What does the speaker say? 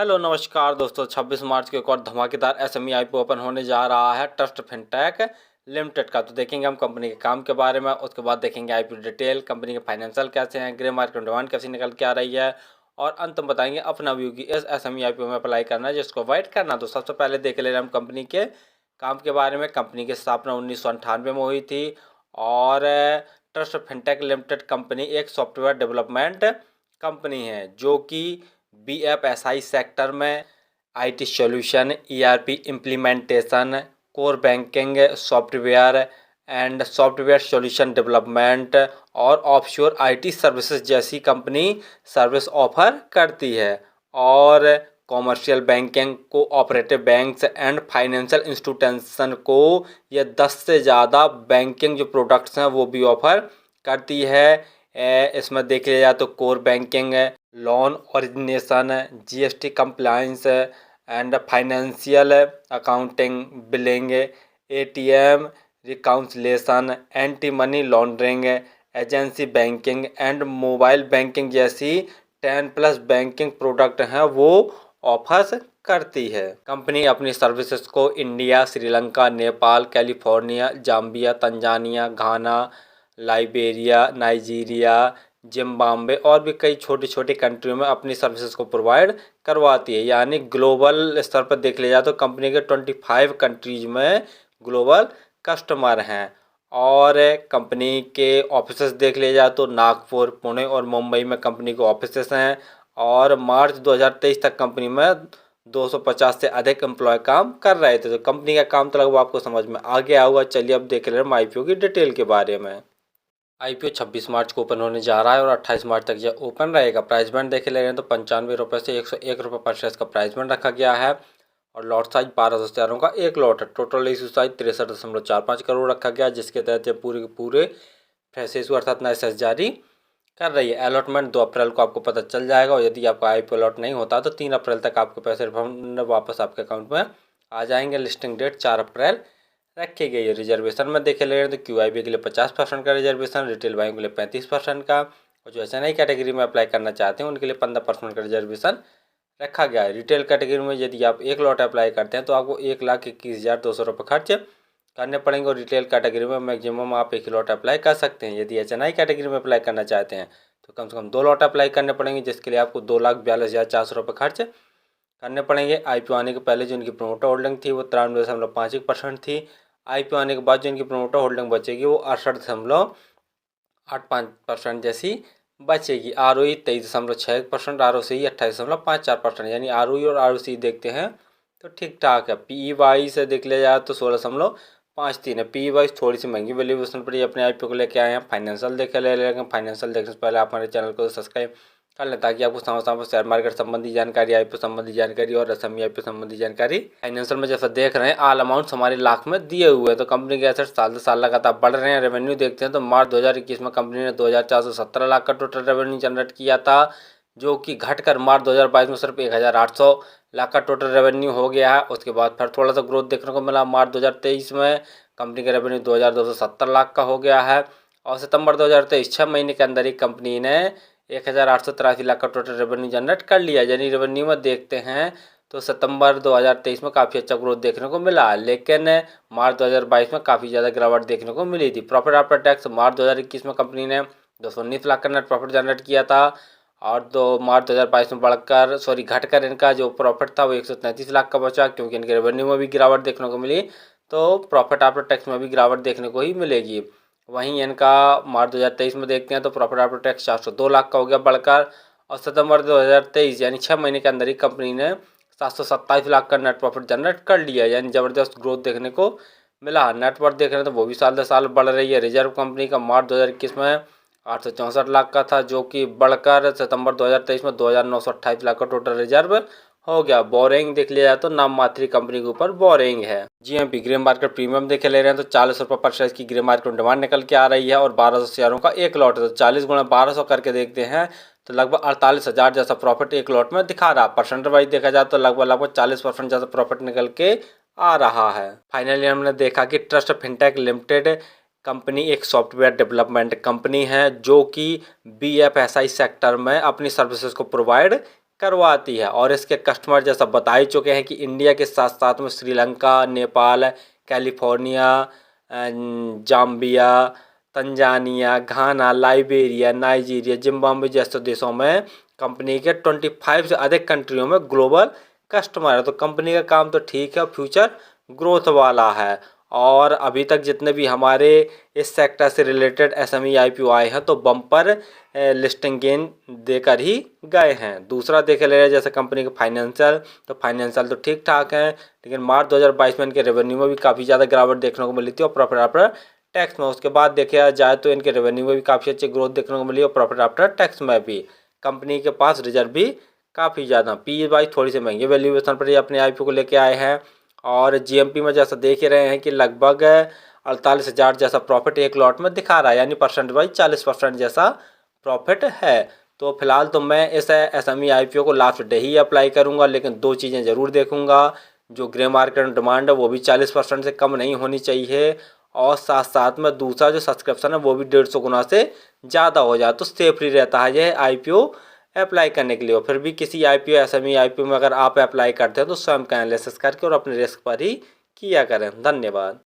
Hello नमस्कार दोस्तों, 26 मार्च को एक और धमाकेदार एसएमई आईपीओ ओपन होने जा रहा है ट्रस्ट फिनटेक लिमिटेड का। तो देखेंगे हम कंपनी के काम के बारे में, उसके बाद देखेंगे आईपीओ डिटेल, कंपनी के फाइनेंशियल कैसे हैं, ग्रे मार्केट डिमांड कैसे निकल के आ रही है, और अंत में बताएंगे अपना व्यू की इस एसएमई आईपीओ में अप्लाई करना है जिसको अवॉइड करना। तो सबसे पहले देख ले रहे हैं हम कंपनी के काम के बारे में। कंपनी की स्थापना 1998 में हुई थी और ट्रस्ट फिनटेक लिमिटेड कंपनी एक सॉफ्टवेयर डेवलपमेंट कंपनी है जो कि बीएफएसआई सेक्टर में IT solution, ERP implementation, core banking software and software solution development और ऑफशोर आईटी सर्विसेज जैसी कंपनी सर्विस ऑफर करती है। और commercial banking, cooperative banks and financial institution को ये 10 से ज़्यादा बैंकिंग जो प्रोडक्ट्स हैं वो भी ऑफर करती है। इसमें देख लिया जाए तो core banking, loan origination, GST compliance and financial accounting, billing, ATM reconciliation, anti money laundering, agency banking and mobile banking जैसी 10+ बैंकिंग प्रोडक्ट हैं वो ऑफर्स करती है। कंपनी अपनी सर्विसेज को India, Sri Lanka, Nepal, California, Zambia, Tanzania, Ghana, Liberia, Nigeria, Zimbabwe और भी कई छोटी छोटी कंट्रियों में अपनी सर्विसेज को प्रोवाइड करवाती है। यानी ग्लोबल स्तर पर देख लिया जाए तो कंपनी के 25 कंट्रीज में ग्लोबल कस्टमर हैं। और कंपनी के ऑफिसेस देख लिया जाए तो नागपुर, पुणे और मुंबई में कंपनी के ऑफिसेस हैं। और मार्च 2023 तक कंपनी में 250 से अधिक एम्प्लॉय काम कर रहे थे। तो कंपनी का काम तो लगभग आपको समझ में आ गया होगा। चलिए अब देख ले रहे हैं आईपीओ की डिटेल के बारे में। आईपीओ 26 मार्च को ओपन होने जा रहा है और 28 मार्च तक यह ओपन रहेगा। प्राइस बैंड देखे ले रहे हैं तो 95 रुपये से 101 रुपये पर शेयर का प्राइस बैंड रखा गया है। और लॉट साइज 1200 शेयरों का एक लॉट है। टोटल इशू साइज 63.45 करोड़ रखा गया, जिसके तहत ये पूरे के पूरे फ्रेश इशू अर्थात नए शेयर जारी कर रही है। अलॉटमेंट 2 अप्रैल को आपको पता चल जाएगा और यदि आपका आईपीओ अलॉट नहीं होता तो 3 अप्रैल तक आपके पैसे रिफंड वापस आपके अकाउंट में आ जाएंगे। लिस्टिंग डेट 4 अप्रैल रखी गई है। रिजर्वेशन में देखे ले रहे हैं तो क्यूआईबी के लिए 50% का रिजर्वेशन, रिटेल बाइंग के लिए 35% का, और जो एसएनआई कैटेगरी में अप्लाई करना चाहते हैं उनके लिए 15% का रिजर्वेशन रखा गया है। रिटेल कैटेगरी में यदि आप एक लॉट अप्लाई करते हैं तो आपको 1,21,200 रुपये खर्च करने पड़ेंगे और रिटेल कैटेगरी में मैक्सिमम आप एक लॉट अप्लाई कर सकते हैं। यदि एचएनआई कैटेगरी में अप्लाई करना चाहते हैं तो कम से कम 2 लॉट अप्लाई करने पड़ेंगे, जिसके लिए आपको 2,42,400 रुपये खर्च करने पड़ेंगे। आईपीओ आने के पहले जो उनकी प्रोमोटर होल्डिंग थी वो 93.51% थी। आईपीओ आने के बाद जो इनकी प्रोमोटर होल्डिंग बचेगी वो 68.85% जैसी बचेगी। आरओई 23.61%, आरओसी 28.54%, यानी आरओई और आरओसी देखते हैं तो ठीक ठाक है। पीई वाइज से देख लिया जाए तो 16.53 है। पीई वाइज थोड़ी सी महंगी वैल्यूएशन पड़ी अपने आईपीओ को लेके आए हैं। फाइनेंशियल देखे ले लेकिन फाइनेंशियल देखने से पहले आप हमारे चैनल को सब्सक्राइब कर लें ताकि आपको समय समय पर शेयर मार्केट संबंधी जानकारी, आईपीओ संबंधी जानकारी और एसएमई आईपीओ संबंधी जानकारी फाइनेंशियल में जैसा देख रहे हैं ऑल अमाउंट हमारे लाख में दिए हुए हैं। तो कंपनी के एसेट साल से साल लगातार बढ़ रहे हैं। रेवेन्यू देखते हैं तो मार्च 2021 में कंपनी ने 2,417 लाख का टोटल रेवेन्यू जनरेट किया था, जो कि घटकर मार्च 2022 में सिर्फ 1,800 लाख का टोटल रेवेन्यू हो गया है। उसके बाद फिर थोड़ा सा ग्रोथ देखने को मिला। मार्च 2023 में कंपनी का रेवेन्यू 2,270 लाख का हो गया है और सितंबर 2023 6 महीने के अंदर ही कंपनी ने 1,883 लाख का टोटल रेवेन्यू जनरेट कर लिया। यानी रेवेन्यू में देखते हैं तो सितंबर 2023 में काफ़ी अच्छा ग्रोथ देखने को मिला, लेकिन मार्च 2022 में काफ़ी ज़्यादा गिरावट देखने को मिली थी। प्रॉफिट आफ्टर टैक्स मार्च 2021 में कंपनी ने 219 लाख का नेट प्रॉफिट जनरेट किया था और मार्च 2022 में घटकर इनका जो प्रॉफिट था वो 133 लाख का बचा, क्योंकि इनके रेवेन्यू में भी गिरावट देखने को मिली तो प्रॉफिट आफ्टर टैक्स में भी गिरावट देखने को ही मिलेगी। वहीं इनका मार्च 2023 में देखते हैं तो प्रॉफिट आफ्टर टैक्स 402 लाख का हो गया बढ़कर, और सितंबर 2023 यानी 6 महीने के अंदर ही कंपनी ने 727 लाख का नेट प्रॉफिट जनरेट कर लिया। यानी ज़बरदस्त ग्रोथ देखने को मिला। नेटवर्थ देख रहे हैं तो वो भी साल दर साल बढ़ रही है। रिजर्व कंपनी का मार्च 2021 में 864 लाख का था, जो कि बढ़कर सितंबर 2023 में 2,928 लाख का टोटल रिजर्व हो गया। बोरिंग देख लिया जाए तो नाम मात्री कंपनी के ऊपर बोरिंग है। जीएमपी ग्रे मार्केट प्रीमियम देखे ले रहे हैं तो 40 रुपये पर शेयर की ग्रे मार्केट डिमांड निकल के आ रही है और 1200 शेयरों का एक लॉट है। तो 40 गुणा 1200 करके देखते हैं तो लगभग 48,000 जैसा प्रॉफिट एक लॉट में दिखा रहा है। परसेंट वाइज देखा जाए तो लगभग 40% जैसा प्रॉफिट निकल के आ रहा है। फाइनली हमने देखा कि ट्रस्ट फिनटेक लिमिटेड कंपनी एक सॉफ्टवेयर डेवलपमेंट कंपनी है जो कि बीएफएसआई सेक्टर में अपनी सर्विसेज को प्रोवाइड करवाती है। और इसके कस्टमर जैसा बता ही चुके हैं कि इंडिया के साथ साथ में Sri Lanka, Nepal, California, Zambia, Tanzania, Ghana, Liberia, Nigeria, Zimbabwe जैसे देशों में कंपनी के 25 से अधिक कंट्रियों में ग्लोबल कस्टमर है। तो कंपनी का काम तो ठीक है, फ्यूचर ग्रोथ वाला है। और अभी तक जितने भी हमारे इस सेक्टर से रिलेटेड एसएमई आईपीओ आए हैं तो बम्पर लिस्टिंग गेन देकर ही गए हैं। दूसरा देखे ले जैसे कंपनी के फाइनेंशियल, तो फाइनेंशियल तो ठीक ठाक हैं, लेकिन मार्च 2022 में इनके रेवेन्यू में भी काफ़ी ज़्यादा गिरावट देखने को मिली थी और प्रॉफिट आफ्टर टैक्स में। उसके बाद देखा जाए तो इनके रेवेन्यू में भी काफ़ी अच्छी ग्रोथ देखने को मिली और प्रॉफिट आफ्टर टैक्स में भी। कंपनी के पास रिजर्व भी काफ़ी ज़्यादा, पी वाई थोड़ी सी महंगी वैल्यूएशन पर ही अपने आईपीओ को लेके आए हैं। और जीएमपी में जैसा देख ही रहे हैं कि लगभग 48,000 जैसा प्रॉफिट एक लॉट में दिखा रहा है, यानी परसेंट वाइज 40% जैसा प्रॉफिट है। तो फिलहाल तो मैं इस एसएमई आईपीओ को लास्ट डे ही अप्लाई करूंगा, लेकिन दो चीज़ें ज़रूर देखूंगा। जो ग्रे मार्केट में डिमांड है वो भी 40% से कम नहीं होनी चाहिए, और साथ साथ में दूसरा जो सब्सक्रिप्शन है वो भी 150 गुना से ज़्यादा हो जाए तो सेफ ही रहता है यह आईपीओ अप्लाई करने के लिए। और फिर भी किसी आईपीओ एसएमई आईपीओ में अगर आप अप्लाई करते हैं तो स्वयं का एनालिसिस करके और अपने रिस्क पर ही किया करें। धन्यवाद।